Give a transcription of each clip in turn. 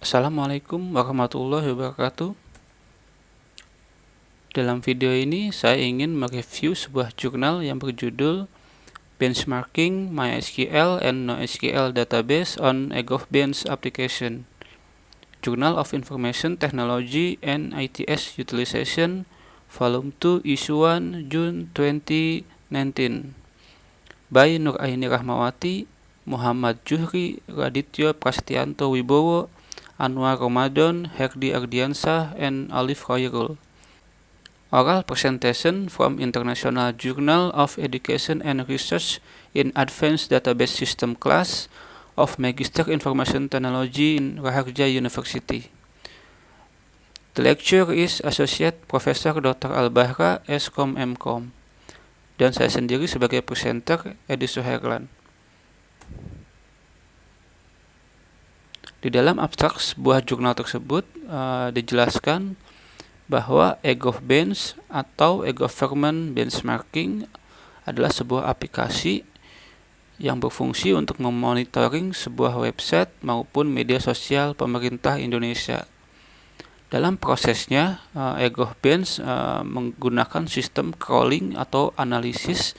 Assalamualaikum warahmatullahi wabarakatuh. Dalam video ini saya ingin mereview sebuah jurnal yang berjudul Benchmarking MySQL and NoSQL Database on EGOV-Bench Application, Journal of Information Technology and ITS Utilization, Volume 2, Issue 1, June 2019, by Nuraini Rahmawati, Muhammad Juhri, Radityo Prasetyanto Wibowo, Anwar Ramadan, Herdi Ardiansah, and Alif Khairul. Oral presentation from International Journal of Education and Research in Advanced Database System class of Magister Information Technology in Raharja University. The lecture is Associate Professor Dr. Al-Bahra, S.Com M.Com. Dan saya sendiri sebagai presenter, Edi Suherlan. Di dalam abstrak sebuah jurnal tersebut dijelaskan bahwa EGOV-Bench atau E-Government Benchmarking adalah sebuah aplikasi yang berfungsi untuk memonitoring sebuah website maupun media sosial pemerintah Indonesia. Dalam prosesnya, EGOV-Bench menggunakan sistem crawling atau analisis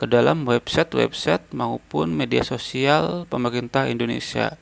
ke dalam website maupun media sosial pemerintah Indonesia.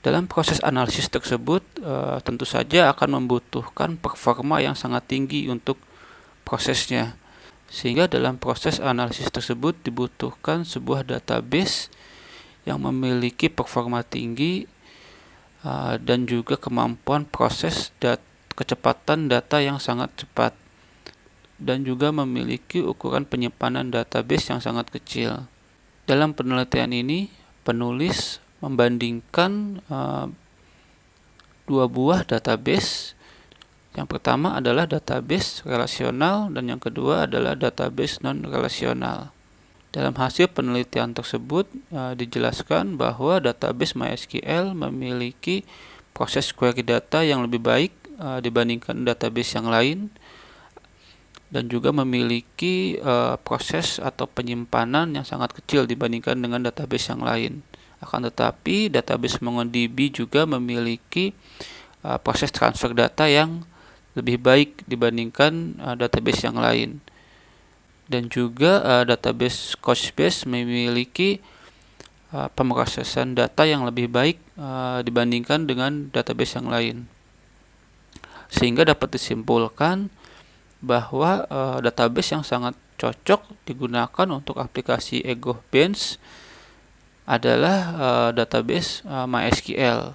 Dalam proses analisis tersebut, tentu saja akan membutuhkan performa yang sangat tinggi untuk prosesnya. Sehingga dalam proses analisis tersebut dibutuhkan sebuah database yang memiliki performa tinggi dan juga kemampuan proses kecepatan data yang sangat cepat, dan juga memiliki ukuran penyimpanan database yang sangat kecil. Dalam penelitian ini, penulis membandingkan dua buah database. Yang pertama adalah database relasional dan yang kedua adalah database non-relasional. Dalam hasil penelitian tersebut dijelaskan bahwa database MySQL memiliki proses query data yang lebih baik dibandingkan database yang lain, dan juga memiliki proses atau penyimpanan yang sangat kecil dibandingkan dengan database yang lain. Akan tetapi database MongoDB juga memiliki proses transfer data yang lebih baik dibandingkan database yang lain. Dan juga database Couchbase memiliki pemrosesan data yang lebih baik dibandingkan dengan database yang lain. Sehingga dapat disimpulkan bahwa database yang sangat cocok digunakan untuk aplikasi EGOV-Bench adalah database MySQL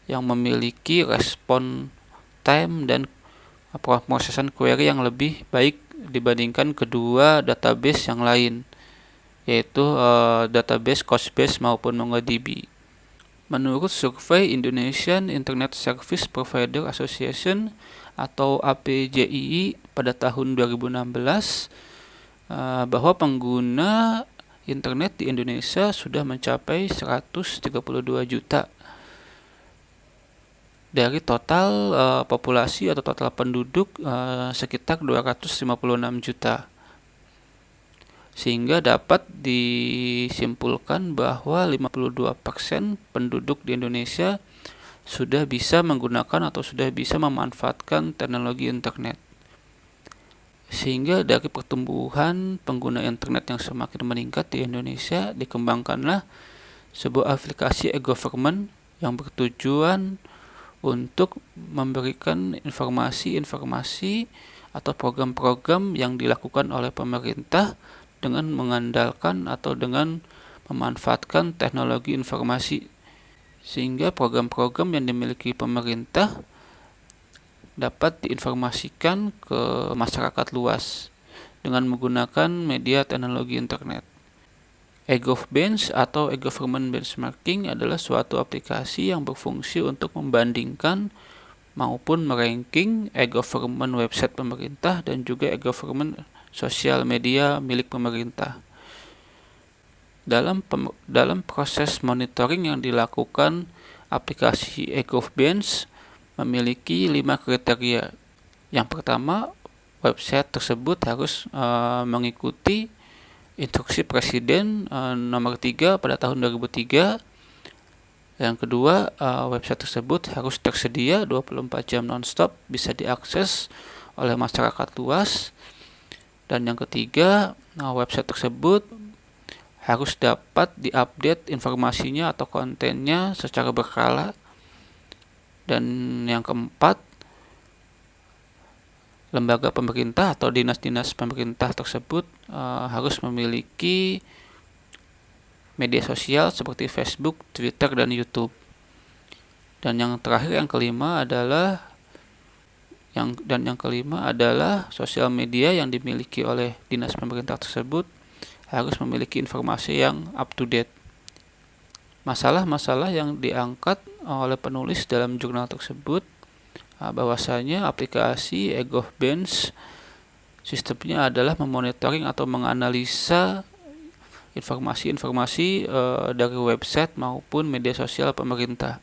yang memiliki respon time dan pemrosesan query yang lebih baik dibandingkan kedua database yang lain, yaitu database Couchbase maupun MongoDB. Menurut survei Indonesian Internet Service Provider Association atau APJII pada tahun 2016, bahwa pengguna internet di Indonesia sudah mencapai 132 juta. Dari total populasi atau total penduduk sekitar 256 juta. Sehingga dapat disimpulkan bahwa 52% penduduk di Indonesia sudah bisa menggunakan atau sudah bisa memanfaatkan teknologi internet. Sehingga dari pertumbuhan pengguna internet yang semakin meningkat di Indonesia, dikembangkanlah sebuah aplikasi e-government yang bertujuan untuk memberikan informasi-informasi atau program-program yang dilakukan oleh pemerintah dengan mengandalkan atau dengan memanfaatkan teknologi informasi, sehingga program-program yang dimiliki pemerintah dapat diinformasikan ke masyarakat luas dengan menggunakan media teknologi internet. EGOV-Bench atau E-Government Benchmarking adalah suatu aplikasi yang berfungsi untuk membandingkan maupun meranking e-government website pemerintah dan juga e-government sosial media milik pemerintah. Dalam proses monitoring yang dilakukan, aplikasi EGOV-Bench memiliki 5 kriteria. Yang pertama, website tersebut harus mengikuti Instruksi Presiden nomor 3 pada tahun 2003 Yang kedua, website tersebut harus tersedia 24 jam nonstop, bisa diakses oleh masyarakat luas. Dan yang ketiga, website tersebut harus dapat diupdate informasinya atau kontennya secara berkala. Dan yang keempat, lembaga pemerintah atau dinas-dinas pemerintah tersebut harus memiliki media sosial seperti Facebook, Twitter, dan YouTube. Dan yang terakhir, yang kelima adalah sosial media yang dimiliki oleh dinas pemerintah tersebut harus memiliki informasi yang up to date. Masalah-masalah yang diangkat oleh penulis dalam jurnal tersebut bahwasanya aplikasi EGOV-Bench sistemnya adalah memonitoring atau menganalisa informasi-informasi dari website maupun media sosial pemerintah.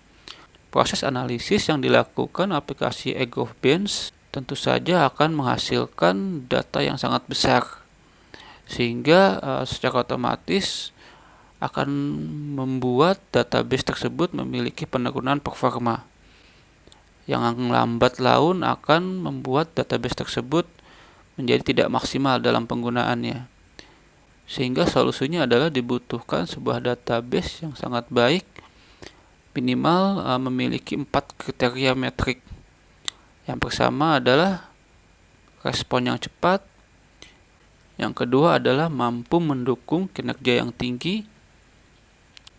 Proses analisis yang dilakukan aplikasi EGOV-Bench tentu saja akan menghasilkan data yang sangat besar, sehingga secara otomatis akan membuat database tersebut memiliki penurunan performa. Yang lambat laun akan membuat database tersebut menjadi tidak maksimal dalam penggunaannya. Sehingga solusinya adalah dibutuhkan sebuah database yang sangat baik, minimal memiliki 4 kriteria metrik. Yang pertama adalah respon yang cepat. Yang kedua adalah mampu mendukung kinerja yang tinggi.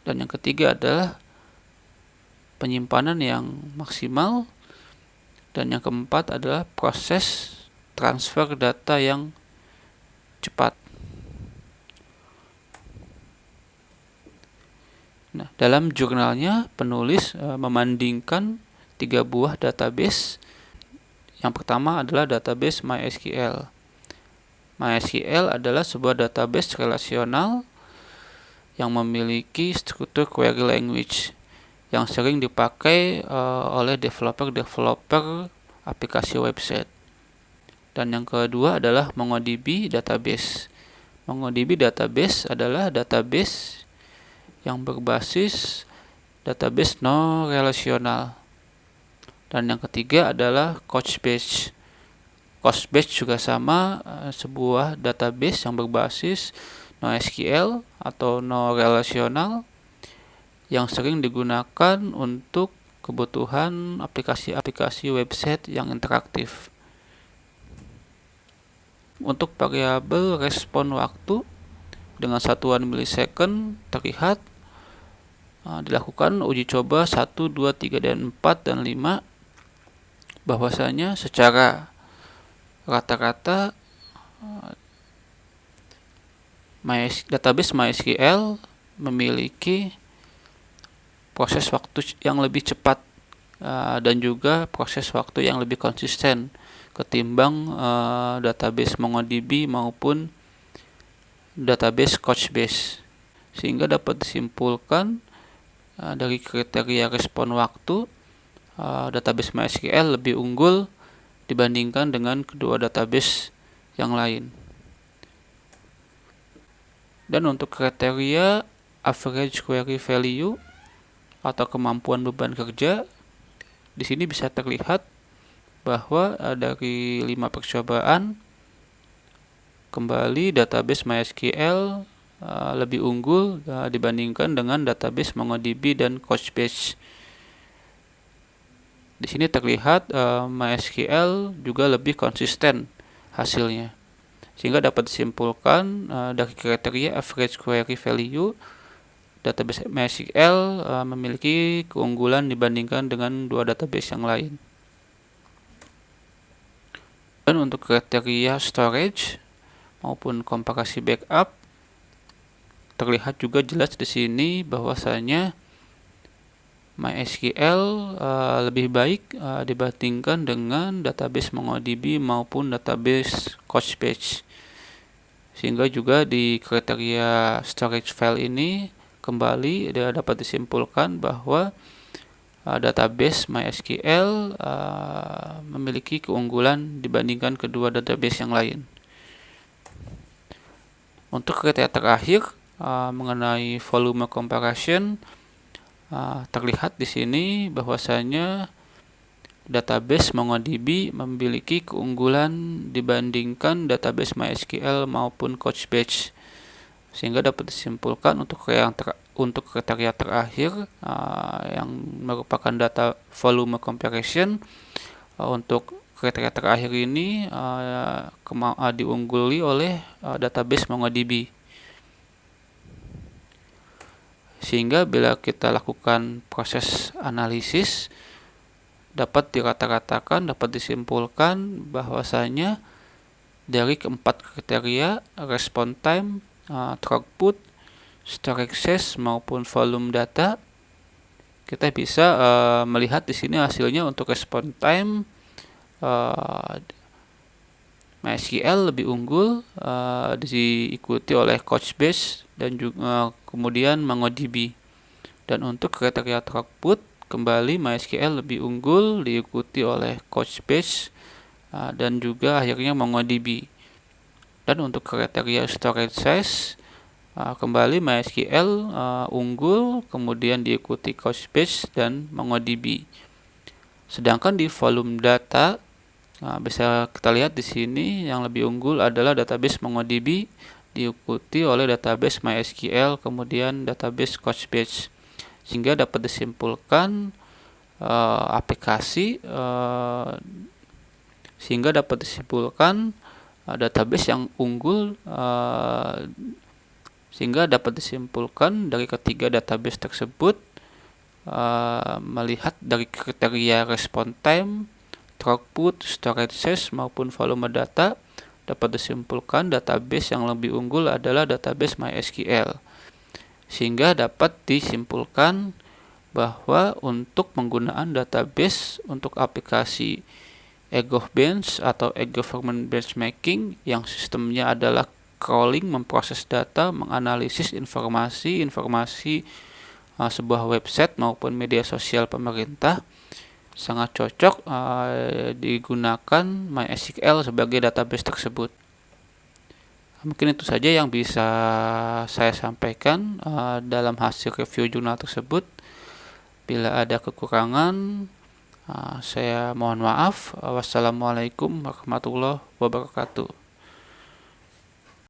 Dan yang ketiga adalah penyimpanan yang maksimal. Dan yang keempat adalah proses transfer data yang cepat. Nah, dalam jurnalnya penulis membandingkan 3 buah database. Yang pertama adalah database MySQL. MySQL adalah sebuah database relasional yang memiliki struktur query language yang sering dipakai oleh developer aplikasi website. Dan yang kedua adalah MongoDB database. MongoDB database adalah database yang berbasis database no relasional. Dan yang ketiga adalah Couchbase. Couchbase juga sama, sebuah database yang berbasis NoSQL atau no relasional yang sering digunakan untuk kebutuhan aplikasi-aplikasi website yang interaktif. Untuk variabel respon waktu dengan satuan milisecond terlihat dilakukan uji coba 1, 2, 3, dan 4, dan 5 bahwasanya secara rata-rata database MySQL memiliki proses waktu yang lebih cepat dan juga proses waktu yang lebih konsisten ketimbang database MongoDB maupun database Couchbase, sehingga dapat disimpulkan dari kriteria respon waktu database MySQL lebih unggul dibandingkan dengan kedua database yang lain. Dan untuk kriteria average query value atau kemampuan beban kerja, di sini bisa terlihat bahwa dari 5 percobaan kembali database MySQL lebih unggul dibandingkan dengan database MongoDB dan Couchbase. Di sini terlihat MySQL juga lebih konsisten hasilnya, sehingga dapat disimpulkan dari kriteria average query value database MySQL memiliki keunggulan dibandingkan dengan dua database yang lain. Dan untuk kriteria storage maupun komparasi backup terlihat juga jelas di sini bahwasanya MySQL lebih baik dibandingkan dengan database MongoDB maupun database Couchbase. Sehingga juga di kriteria storage file ini kembali dapat disimpulkan bahwa database MySQL memiliki keunggulan dibandingkan kedua database yang lain. Untuk kriteria terakhir mengenai volume comparison, terlihat di sini bahwasanya database MongoDB memiliki keunggulan dibandingkan database MySQL maupun Couchbase, sehingga dapat disimpulkan untuk kriteria terakhir yang merupakan data volume comparison. Untuk kriteria terakhir ini diungguli oleh database MongoDB, sehingga bila kita lakukan proses analisis dapat dirata-ratakan, dapat disimpulkan bahwasanya dari keempat kriteria response time, throughput, storage size maupun volume data, kita bisa melihat di sini hasilnya. Untuk response time MySQL lebih unggul, diikuti oleh Couchbase dan juga kemudian MongoDB. Dan untuk kriteria throughput kembali MySQL lebih unggul, diikuti oleh Couchbase dan juga akhirnya MongoDB. Dan untuk kriteria storage size kembali MySQL unggul, kemudian diikuti Couchbase dan MongoDB. Sedangkan di volume data bisa kita lihat di sini yang lebih unggul adalah database MongoDB, diikuti oleh database MySQL, kemudian database Couchbase, sehingga dapat disimpulkan database yang unggul, sehingga dapat disimpulkan dari ketiga database tersebut melihat dari kriteria response time, throughput, storage size maupun volume data, dapat disimpulkan database yang lebih unggul adalah database MySQL. Sehingga dapat disimpulkan bahwa untuk penggunaan database untuk aplikasi eGovBench atau eGovernment Benchmarking yang sistemnya adalah crawling, memproses data, menganalisis informasi sebuah website maupun media sosial pemerintah, sangat cocok digunakan MySQL sebagai database tersebut. Mungkin itu saja yang bisa saya sampaikan dalam hasil review jurnal tersebut. Bila ada kekurangan, saya mohon maaf. Wassalamualaikum warahmatullahi wabarakatuh.